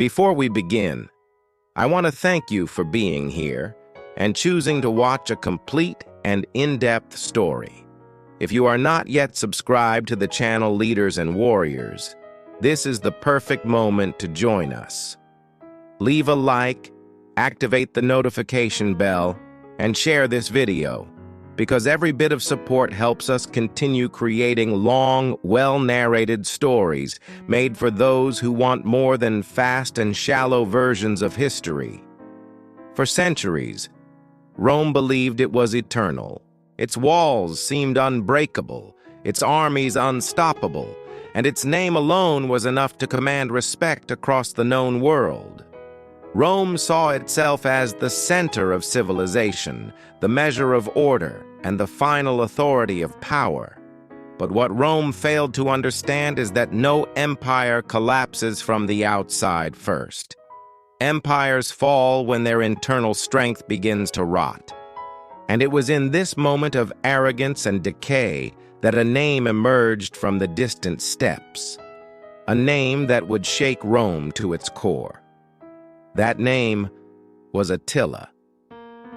Before we begin, I want to thank you for being here and choosing to watch a complete and in-depth story. If you are not yet subscribed to the channel Leaders and Warriors, this is the perfect moment to join us. Leave a like, activate the notification bell, and share this video, because every bit of support helps us continue creating long, well-narrated stories made for those who want more than fast and shallow versions of history. For centuries, Rome believed it was eternal. Its walls seemed unbreakable, its armies unstoppable, and its name alone was enough to command respect across the known world. Rome saw itself as the center of civilization, the measure of order, and the final authority of power. But what Rome failed to understand is that no empire collapses from the outside first. Empires fall when their internal strength begins to rot. And it was in this moment of arrogance and decay that a name emerged from the distant steppes. A name that would shake Rome to its core. That name was Attila.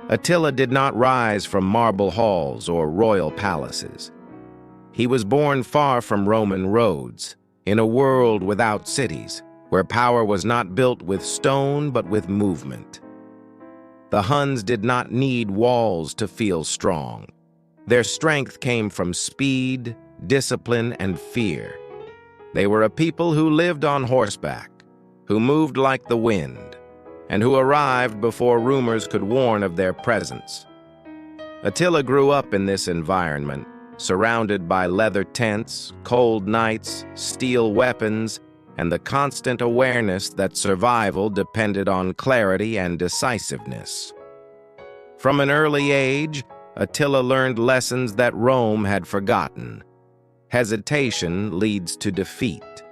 Attila did not rise from marble halls or royal palaces. He was born far from Roman roads, in a world without cities, where power was not built with stone but with movement. The Huns did not need walls to feel strong. Their strength came from speed, discipline, and fear. They were a people who lived on horseback, who moved like the wind, and who arrived before rumors could warn of their presence. Attila grew up in this environment, surrounded by leather tents, cold nights, steel weapons, and the constant awareness that survival depended on clarity and decisiveness. From an early age, Attila learned lessons that Rome had forgotten. Hesitation leads to defeat.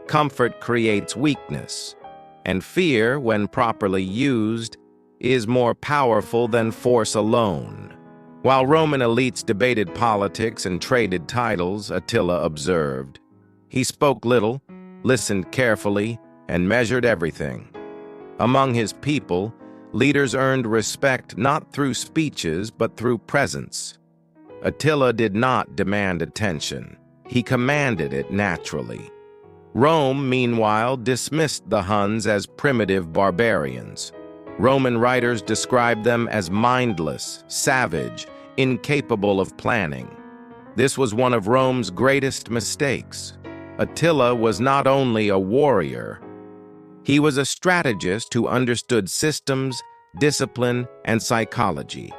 Comfort creates weakness. And fear, when properly used, is more powerful than force alone. While Roman elites debated politics and traded titles, Attila observed. He spoke little, listened carefully, and measured everything. Among his people, leaders earned respect not through speeches but through presence. Attila did not demand attention. He commanded it naturally. Rome, meanwhile, dismissed the Huns as primitive barbarians. Roman writers described them as mindless, savage, incapable of planning. This was one of Rome's greatest mistakes. Attila was not only a warrior, he was a strategist who understood systems, discipline, and psychology.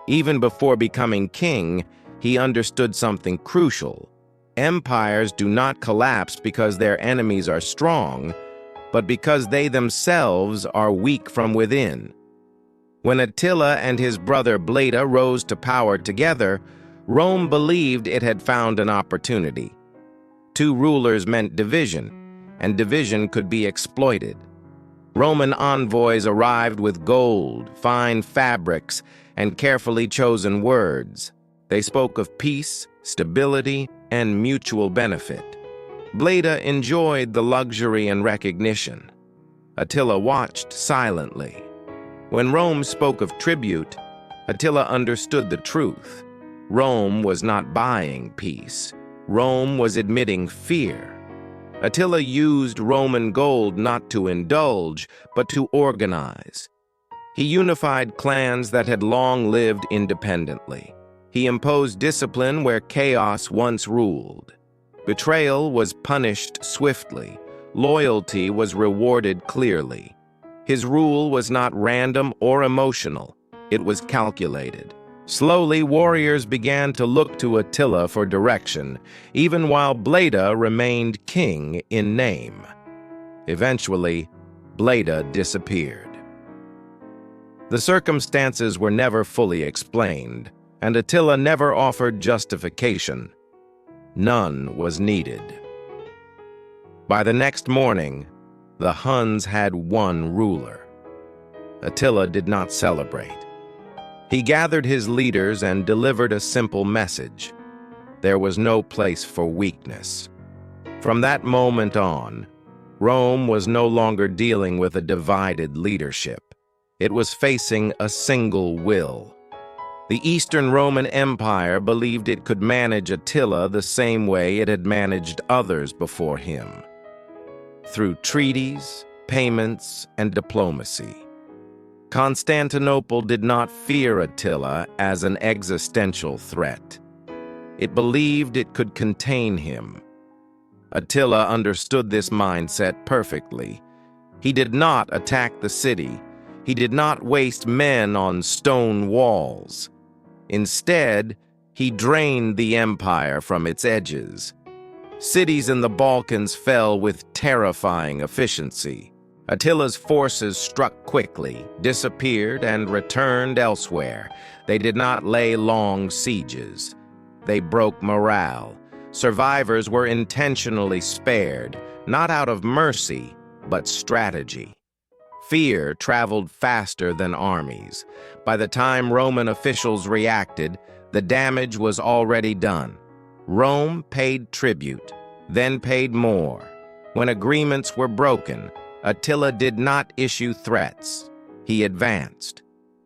Even before becoming king, he understood something crucial. Empires do not collapse because their enemies are strong, but because they themselves are weak from within. When Attila and his brother Bleda rose to power together, Rome believed it had found an opportunity. Two rulers meant division, and division could be exploited. Roman envoys arrived with gold, fine fabrics, and carefully chosen words. They spoke of peace, stability, and mutual benefit. Bleda enjoyed the luxury and recognition. Attila watched silently. When Rome spoke of tribute, Attila understood the truth. Rome was not buying peace. Rome was admitting fear. Attila used Roman gold not to indulge, but to organize. He unified clans that had long lived independently. He imposed discipline where chaos once ruled. Betrayal was punished swiftly. Loyalty was rewarded clearly. His rule was not random or emotional. It was calculated. Slowly, warriors began to look to Attila for direction, even while Bleda remained king in name. Eventually, Bleda disappeared. The circumstances were never fully explained, and Attila never offered justification. None was needed. By the next morning, the Huns had one ruler. Attila did not celebrate. He gathered his leaders and delivered a simple message. There was no place for weakness. From that moment on, Rome was no longer dealing with a divided leadership. It was facing a single will. The Eastern Roman Empire believed it could manage Attila the same way it had managed others before him, through treaties, payments, and diplomacy. Constantinople did not fear Attila as an existential threat. It believed it could contain him. Attila understood this mindset perfectly. He did not attack the city. He did not waste men on stone walls. Instead, he drained the empire from its edges. Cities in the Balkans fell with terrifying efficiency. Attila's forces struck quickly, disappeared, and returned elsewhere. They did not lay long sieges. They broke morale. Survivors were intentionally spared, not out of mercy, but strategy. Fear traveled faster than armies. By the time Roman officials reacted, the damage was already done. Rome paid tribute, then paid more. When agreements were broken, Attila did not issue threats. He advanced.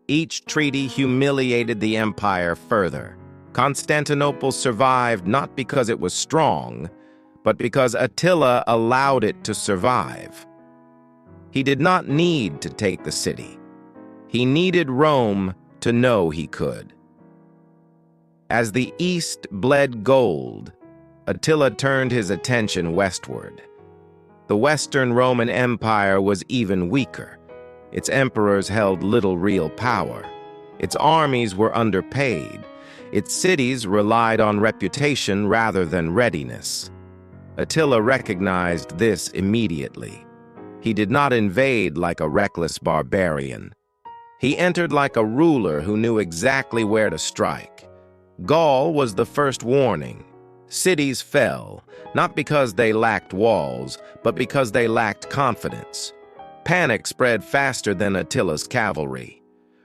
Each treaty humiliated the empire further. Constantinople survived not because it was strong, but because Attila allowed it to survive. He did not need to take the city. He needed Rome to know he could. As the East bled gold, Attila turned his attention westward. The Western Roman Empire was even weaker. Its emperors held little real power. Its armies were underpaid. Its cities relied on reputation rather than readiness. Attila recognized this immediately. He did not invade like a reckless barbarian. He entered like a ruler who knew exactly where to strike. Gaul was the first warning. Cities fell, not because they lacked walls, but because they lacked confidence. Panic spread faster than Attila's cavalry.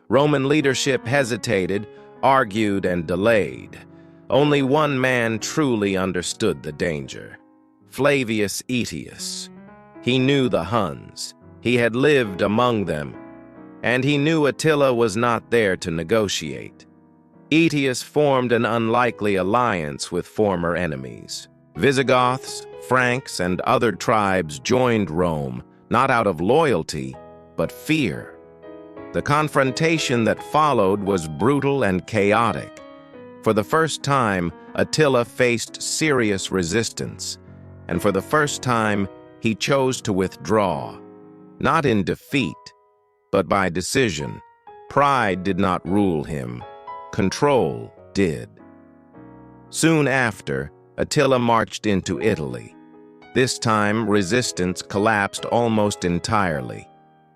Roman leadership hesitated, argued, and delayed. Only one man truly understood the danger: Flavius Aetius. He knew the Huns. He had lived among them, and he knew Attila was not there to negotiate. Aetius formed an unlikely alliance with former enemies. Visigoths, Franks, and other tribes joined Rome, not out of loyalty, but fear. The confrontation that followed was brutal and chaotic. For the first time, Attila faced serious resistance, and for the first time, he chose to withdraw. Not in defeat, but by decision. Pride did not rule him. Control did. Soon after, Attila marched into Italy. This time, resistance collapsed almost entirely.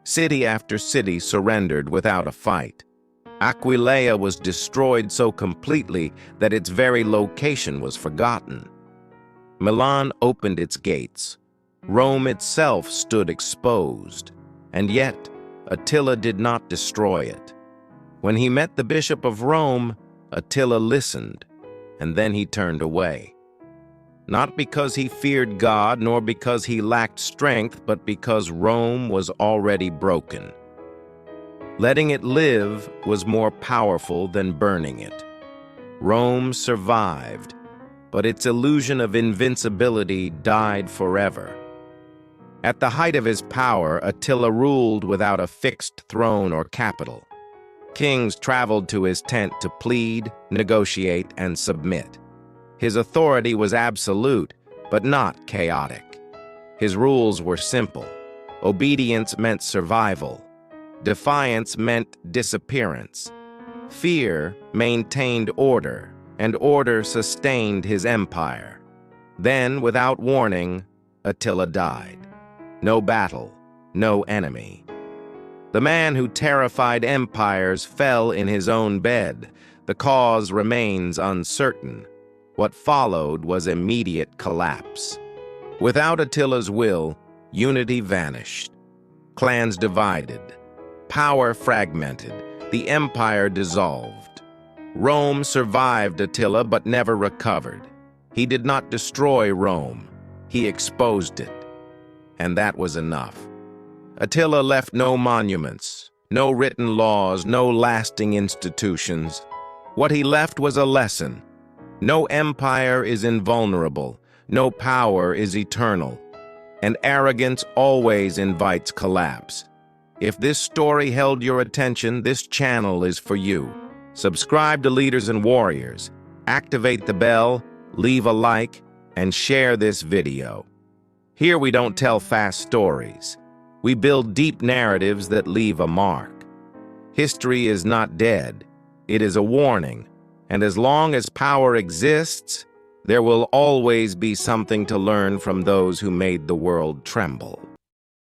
City after city surrendered without a fight. Aquileia was destroyed so completely that its very location was forgotten. Milan opened its gates. Rome itself stood exposed, and yet Attila did not destroy it. When he met the Bishop of Rome, Attila listened, and then he turned away. Not because he feared God, nor because he lacked strength, but because Rome was already broken. Letting it live was more powerful than burning it. Rome survived, but its illusion of invincibility died forever. At the height of his power, Attila ruled without a fixed throne or capital. Kings traveled to his tent to plead, negotiate, and submit. His authority was absolute, but not chaotic. His rules were simple. Obedience meant survival. Defiance meant disappearance. Fear maintained order, and order sustained his empire. Then, without warning, Attila died. No battle, no enemy. The man who terrified empires fell in his own bed. The cause remains uncertain. What followed was immediate collapse. Without Attila's will, unity vanished. Clans divided. Power fragmented. The empire dissolved. Rome survived Attila but never recovered. He did not destroy Rome. He exposed it. and that was enough. Attila left no monuments, no written laws, no lasting institutions. What he left was a lesson. No empire is invulnerable, no power is eternal, and arrogance always invites collapse. If this story held your attention, this channel is for you. Subscribe to Leaders and Warriors, activate the bell, leave a like, and share this video. Here we don't tell fast stories. We build deep narratives that leave a mark. History is not dead. It is a warning. And as long as power exists, there will always be something to learn from those who made the world tremble.